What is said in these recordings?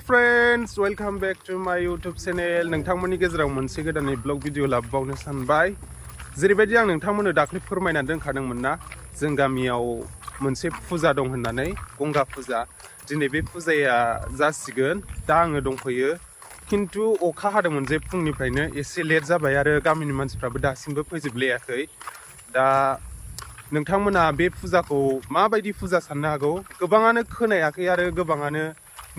Friends welcome back to माय YouTube channel नोंथांमोननि गेजेराव मोनसे गोदानै ब्लग भिडिअ लाबोबावनो सानबाय जेरैबायदि आं नोंथांमोननो दाख्लै फोरमायना दोनखादोंमोन ना जों गामियाव मोनसे फुजा दं होननानै गंगा फुजा दिनै बे फुजाया जासिगोन दा आङो दंफैयो किन्तु अखा हादोंमोन जे फुंनिफ्रायनो एसे लेट जाबाय आरो गामिनि मानसिफ्राबो दासिमबो फैजोबलायाखै दा नोंथांमोना बे फुजाखौ माबायदि फुजा साननो हागौ गोबाङानो खोनायाखै आरो गोबाङानो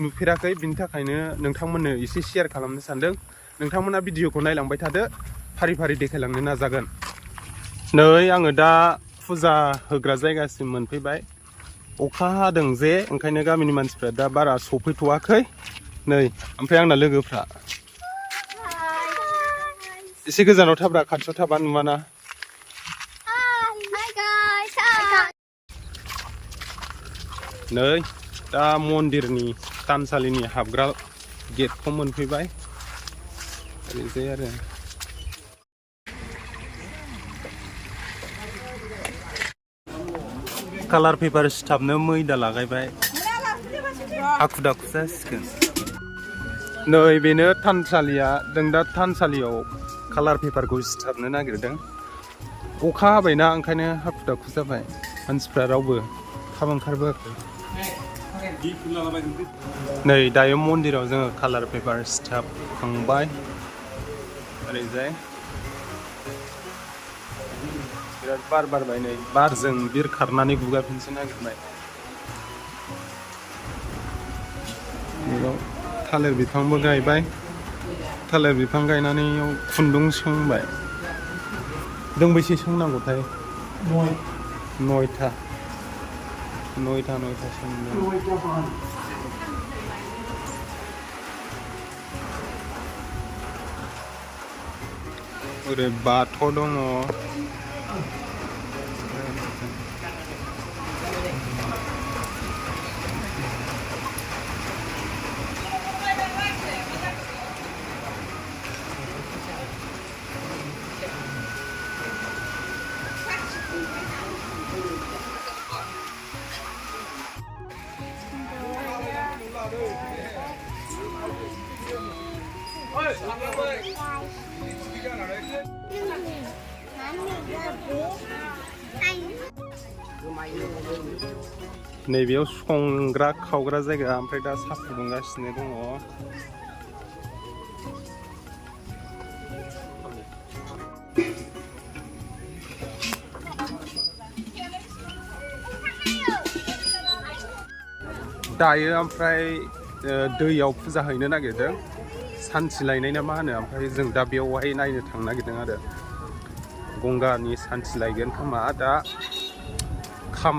नुफेराखै बिनि थाखायनो नोंथांमोननो एसे शेयार खालामनो सानदों नोंथांमोना भिडिअखौ नायलांबाय थादो फारि फारि देखायलांनो नाजागोन नै आङो दा फुजा होग्रा जायगासिम मोनफैबाय अखा हादों जे ओंखायनो गामिनि मानसिफ्रा दा बारा सफैथ'वाखै नै ओमफ्राय आंना लोगोफ्रा एसे गोजानाव थाब्रा खाथियाव थाबा नुवाना नै दा मन्दिरनि थानसालिनि हाबग्रा गेटखौ मोनफैबाय ओरैजाय आरो कालार पेपार सिथाबनो मैदा लागायबाय हाखु दाखु जासिगोन नै बेनो थानसालिया जों दा थानसालियाव कालार पेपारखौ सिथाबनो नागिरदों अखा हाबायना ओंखायनो हाखु दाखु जाबाय मानसिफ्रा रावबो थाब ओंखारबोआखै नै दायो मन्दिराव जोङो कालार पेपार सिथाबखांबाय ओरैजाय बिराद बार बारबाय नै बारजों बिरखारनानै गुगाफिनसो नागिरनाय बेयाव थालिर बिफांबो गायबाय थालिर बिफां गायनानै खुन्दुं सोंबाय दोंबैसे सोंनांगौथाय नयथा सोंदों ओरै बाथ' दङ नैबेयाव संग्रा खावग्रा जायगा ओमफ्राय दा साहा फुदुंगासिनो दङ दायो ओमफ्राय दैयाव फुजा हैनो नागिरदों सान्थि लायनाय ना मा होनो ओमफ्राय जों दा बेयावहाय नायनो थांनो नागिरदों आरो गंगानि सान्थि लायगोन खोमा दा खाम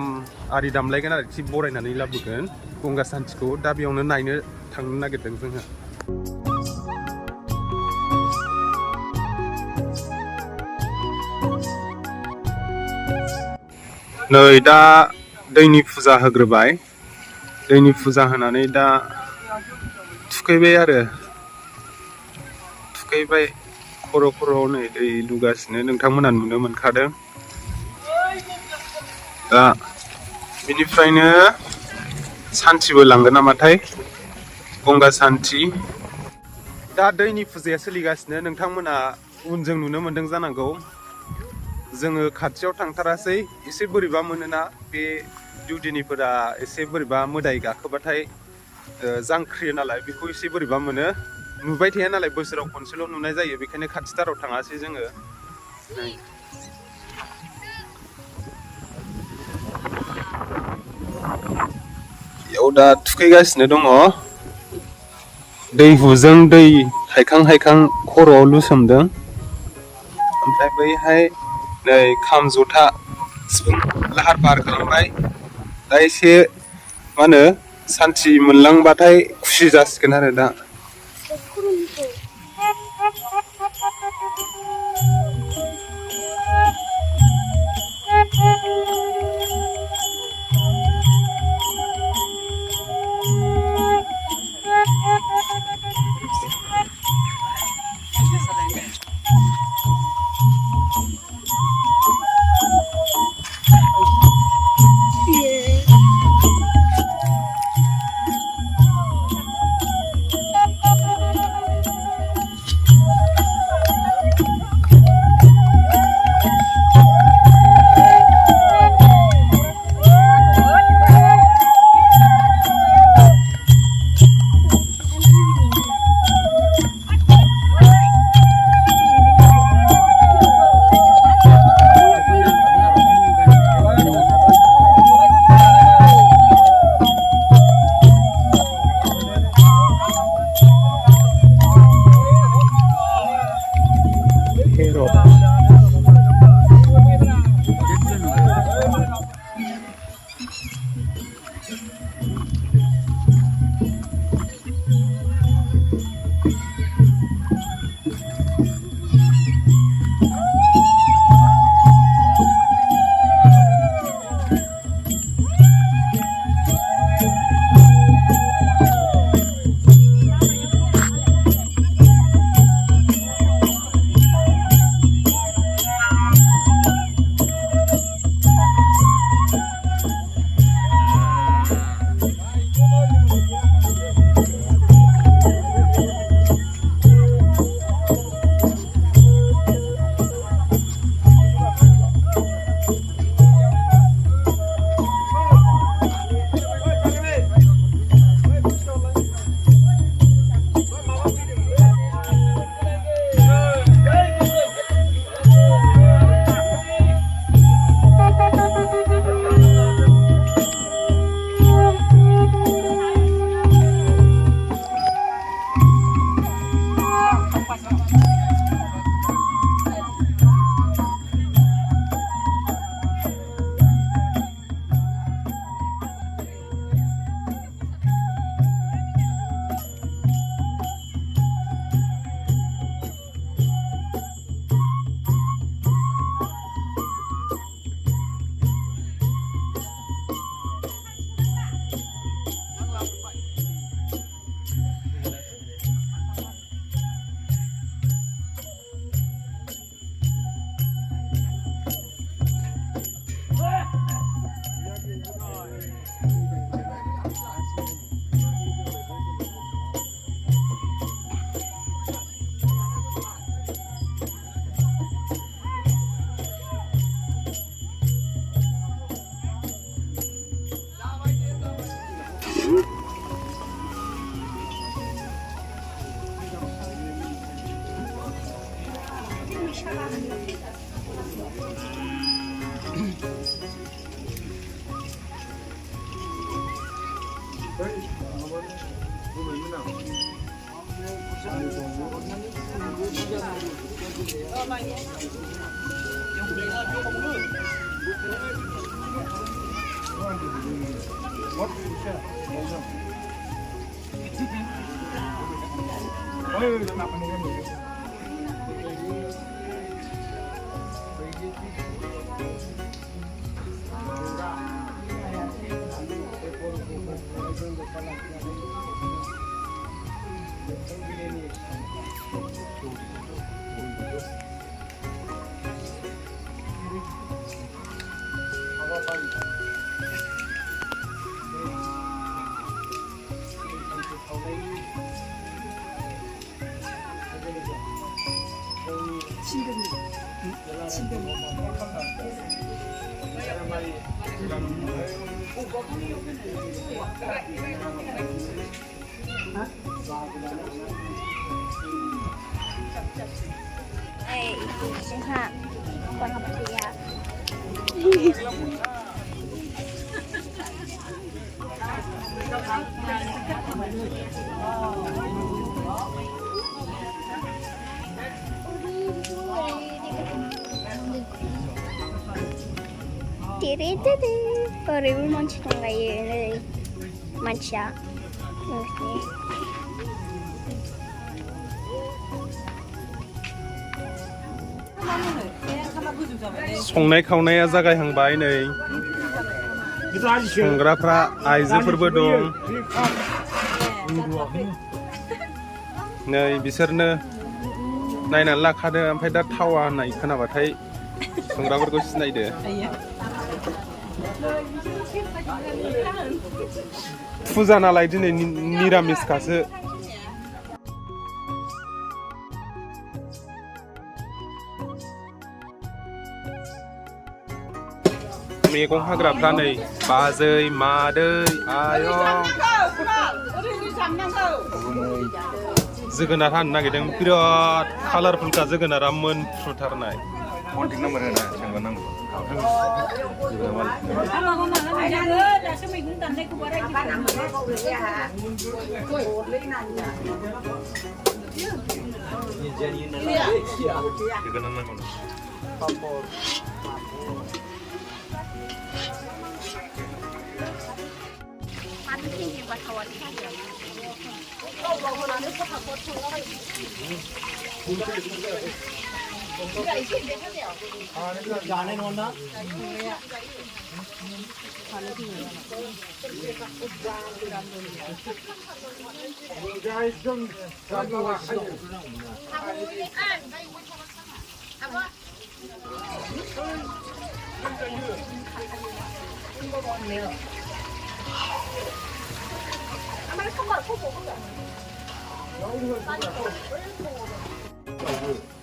आरि दामलायगोन आरोखि बरायनानै लाबोगोन गंगा सान्थिखौ दा बेयावनो नायनो थांनो नागिरदों जोङो नै दा दैनि फुजा होग्रोबाय दैनि फुजा होनानै दा थुखैबाय आरो थुखैबाय खर' नै दै लुगासिनो नोंथांमोना नुनो मोनखादों दा बेनिफ्रायनो सान्थिबो लांगोन नामाथाय गंगा सान्थि दा दैनि फुजाया सोलिगासिनो नोंथांमोना उनजों नुनो मोनदों जानांगौ जोङो खाथियाव थांथारासै एसे बोरैबा मोनोना बे दिउदिनिफोरा एसे बोरैबा मोदाय गाखोबाथाय जांख्रियो नालाय बेखौ एसे बोरैबा मोनो नुबाय थाया नालाय बोसोराव खनसेल' नुनाय जायो बेखायनो खाथिथाराव थाङासै जोङो बेयाव दा थुखैगासिनो दङ दैहुजों दै हायखां हायखां खर'आव लुसोमदों ओमफ्राय बैहाय नै खाम जथा सिफुं लाहार फाहार खालामबाय दा एसे मा होनो सान्थि मोनलांबाथाय खुसि जासिगोन आरो दा 哎，先看，关上不呀。Baru mancing lagi, mancing. संनाय खावनाया जागायहांबाय नै संग्राफ्रा आइजोफोरबो दं नै बिसोरनो नायनानै लाखादो ओमफ्राय दा थावा होननाय खोनाबाथाय संग्राफोरखौ सिनायदो फुजा नालाय दिनै निरामिसखासो मैगं हाग्राफ्रा नै बाजै मादै आयं जोगोनार हानो नागिरदों बिराद कालारफुलखा जोगोनारा मोनफ्रुथारनाय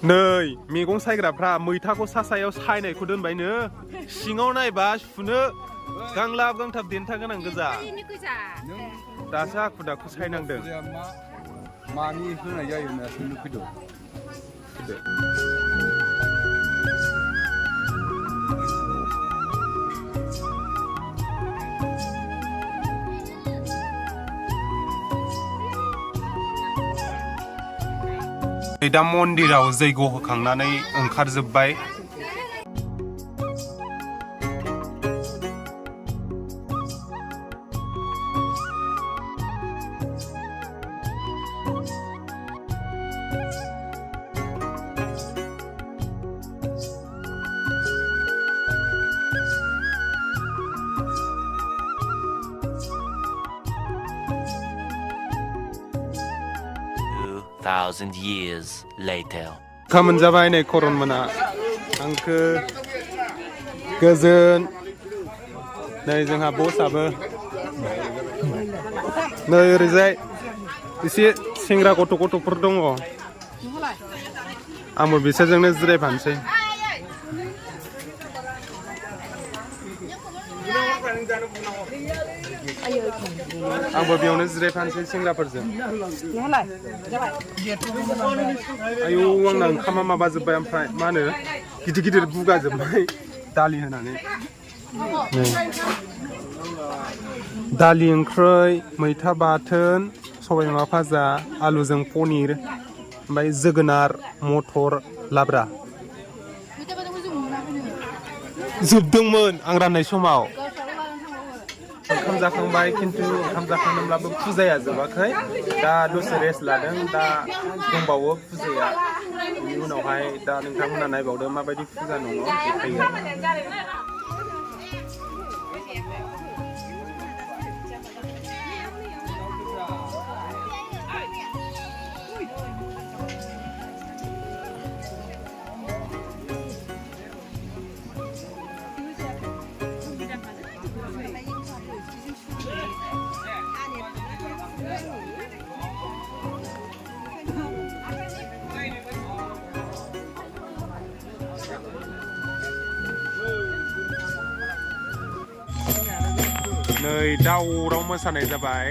नै मैगं सायग्राफ्रा मैथाखौ सासायाव सायनायखौ दोनबायनो सिङाव नायबा सुनो गांलाब गांथाब देन्था गोनां गोजा दासो आखु दाखु सायनांदों मानि होनाय जायो होनना सोंनो फैदों दा मन्दिराव जैग' होखांनानै ओंखारजोब्बाय thousand years later. Kamen जाबाय नै करन मोना आंखो गोजोन नै जोंहा बसआबो नै ओरैजाय एसे सेंग्रा गथ'फोर दङ आंबो बिसोरजोंनो जिरायफानोसै आंबो बेयावनो जिरायफानोसै सेंग्राफोरजों आयौ आंना ओंखामा माबाजोब्बाय ओमफ्राय मा होनो गिदिर गिदिर बुगाजोब्बाय दालि होनानै दालि ओंख्रै मैथा बाथोन सबायबिमा भाजा आलुजों पनिर ओमफ्राय जोगोनार मटर लाब्रा जोबदोंमोन आं राननाय समाव ओंखाम जाखांबाय खिन्थु ओंखाम जाखांदोंब्लाबो फुजाया जोबाखै दा दसे रेस्ट लादों दा दंबावो फुजाया बेनि उनावहाय दा नोंथांमोना नायबावदो माबायदि फुजा दङ देखायो नै दावराव मोसानाय जाबाय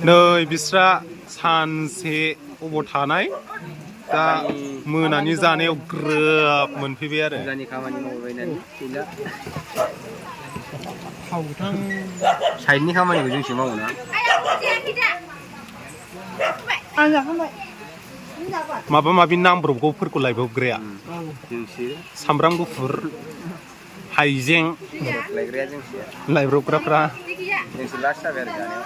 नै बिस्रा सानसे अबाव थानाय दा मोनानि जानायाव ग्रोब मोनफैबाय आरो फुजानि खामानि मावबायनानै गैला साइडनि खामानिखौ जोंसो मावो ना माबा माबि नांब्रबगौफोरखौ लायब्रबग्राया जोंसो सामब्राम गुफुर हाइजें लायग्राया जोंसो लायब्रबग्राफ्रा जोंसो लास्ट जाबाय आरो जानायाव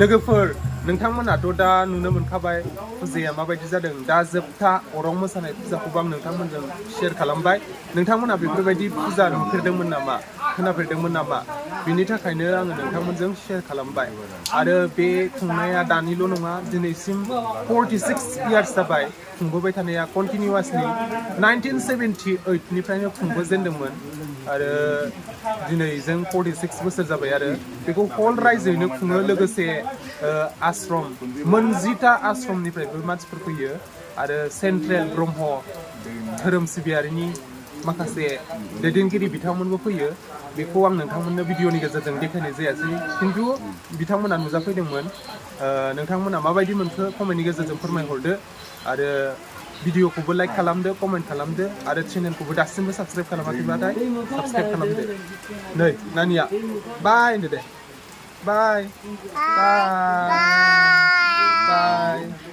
लोगोफोर नोंथांमोनाथ' दा नुनो मोनखाबाय फुजाया माबायदि जादों दा जोबथा अराव मोसानाय फुजाखौबो आं नोंथांमोनजों शेयार खालामबाय नोंथांमोना बेफोरबायदि फुजा नुफेरदोंमोन नामा खोनाफेरदोंमोन नामा बिनि थाखायनो आङो नोंथांमोनजों शेयार खालामबाय आरो बे खुंनाया दानिल' नङा दिनैसिम 46 इयार्स जाबाय खुंबोबाय थानाया कन्टिनिउवासलि 1978 निफ्रायनो खुंबोजेनदोंमोन आरो दिनै जों 46 बोसोर जाबाय आरो बेखौ हल रायजोयैनो खुङो लोगोसे आश्रम मोनजिथा आश्रमनिफ्रायबो मानसिफोर फैयो आरो सेन्ट्रेल ब्रह्म धोरोम सिबियारिनि माखासे दैदेनगिरि बिथांमोनबो फैयो बेखौ आं नोंथांमोननो भिडिअनि गेजेरजों देखायनाय जायासै खिन्थु बिथांमोना नुजाफैदोंमोन नोंथांमोना माबायदि मोनखो कमेन्टनि गेजेरजों फोरमायहरदो आरो भिडिअखौबो लाइक खालामदो कमेन्ट खालामदो आरो चेनेलखौबो दासिमबो साबस्क्राइब खालामाखैबाथाय साबस्क्राइब खालामदो नै नानिया बाय होनदो दे बाय बाय बाय